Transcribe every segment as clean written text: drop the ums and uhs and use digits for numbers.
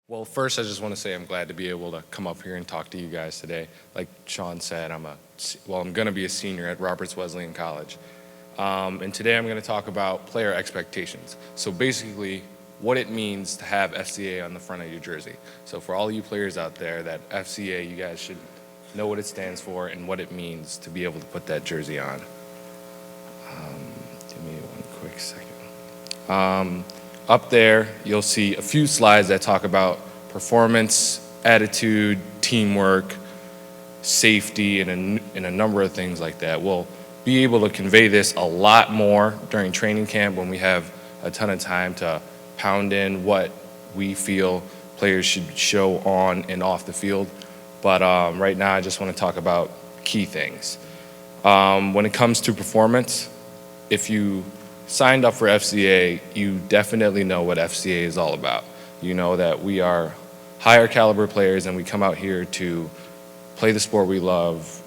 Well, first, I just want to say I'm glad to be able to come up here and talk to you guys today. Like Sean said, I'm going to be a senior at Roberts Wesleyan College. And today I'm going to talk about player expectations. So basically, what it means to have FCA on the front of your jersey. So for all you players out there, that FCA, you guys should know what it stands for and what it means to be able to put that jersey on. Give me one quick second. Up there, you'll see a few slides that talk about performance, attitude, teamwork, safety, and a number of things like that. We'll be able to convey this a lot more during training camp when we have a ton of time to pound in what we feel players should show on and off the field. But right now, I just want to talk about key things. When it comes to performance, if you signed up for FCA, you definitely know what FCA is all about. You know that we are higher caliber players and we come out here to play the sport we love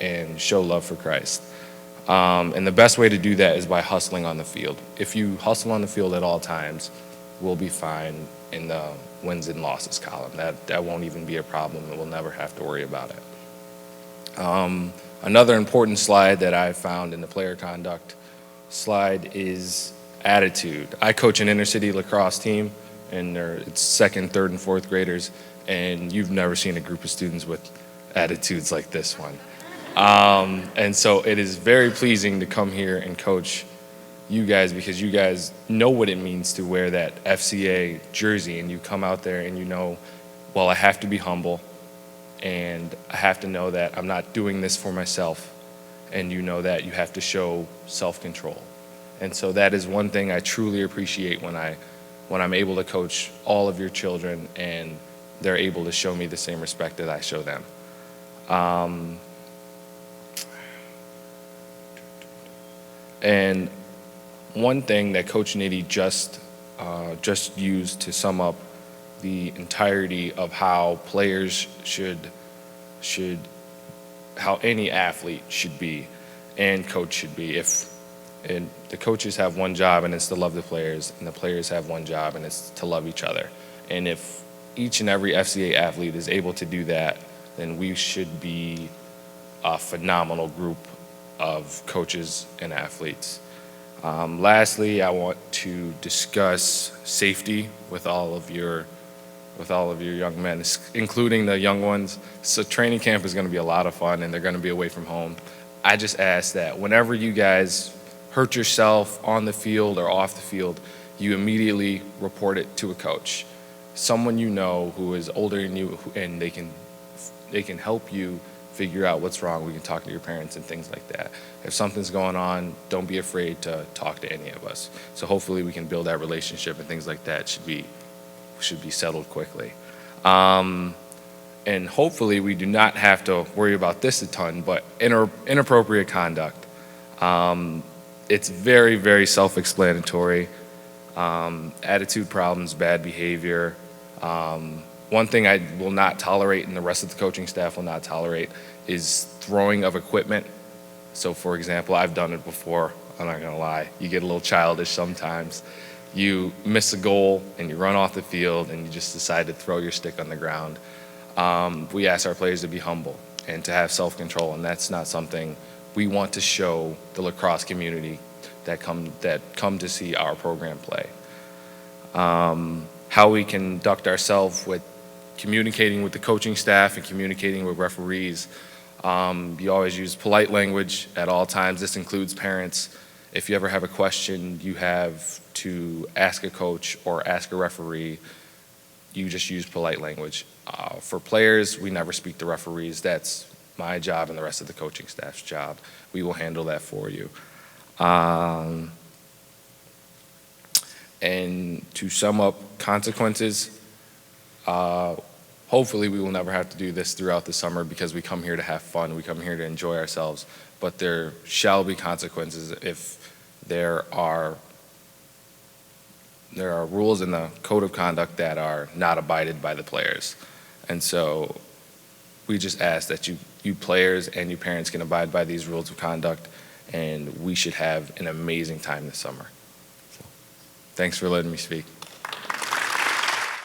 and show love for Christ. And the best way to do that is by hustling on the field. If you hustle on the field at all times, we'll be fine in the wins and losses column. That won't even be a problem, and we'll never have to worry about it. Another important slide that I found in the player conduct slide is attitude. I coach an inner city lacrosse team, and it's second, third, and fourth graders, and you've never seen a group of students with attitudes like this one. And so it is very pleasing to come here and coach you guys, because you guys know what it means to wear that FCA jersey, and you come out there and you know, well, I have to be humble, and I have to know that I'm not doing this for myself, and you know that you have to show self-control. And so that is one thing I truly appreciate when I'm able to coach all of your children and they're able to show me the same respect that I show them. And one thing that Coach Nitty just used to sum up the entirety of how players how any athlete should be and coach should be. And the coaches have one job, and it's to love the players, and the players have one job, and it's to love each other. And if each and every FCA athlete is able to do that, then we should be a phenomenal group of coaches and athletes. Lastly, I want to discuss safety with all of your young men, including the young ones. So training camp is going to be a lot of fun, and they're going to be away from home. I just ask that whenever you guys hurt yourself on the field or off the field, you immediately report it to a coach, someone you know who is older than you, and they can help you figure out what's wrong. We can talk to your parents and things like that. If something's going on, don't be afraid to talk to any of us. So hopefully we can build that relationship, and things like that should be settled quickly. And hopefully we do not have to worry about this a ton, but inappropriate conduct. It's very, very self-explanatory. Attitude problems, bad behavior. One thing I will not tolerate, and the rest of the coaching staff will not tolerate, is throwing of equipment. So for example, I've done it before, I'm not gonna lie. You get a little childish sometimes. You miss a goal and you run off the field and you just decide to throw your stick on the ground. We ask our players to be humble and to have self-control, and that's not something we want to show the lacrosse community that come to see our program play. How we conduct ourselves with communicating with the coaching staff and communicating with referees. You always use polite language at all times. This includes parents. If you ever have a question you have to ask a coach or ask a referee, you just use polite language. For players, we never speak to referees. That's my job and the rest of the coaching staff's job. We will handle that for you. And to sum up consequences, hopefully we will never have to do this throughout the summer, because we come here to have fun. We come here to enjoy ourselves. But there shall be consequences if there are rules in the code of conduct that are not abided by the players. And so we just ask that you players and you parents can abide by these rules of conduct, and we should have an amazing time this summer. So, thanks for letting me speak.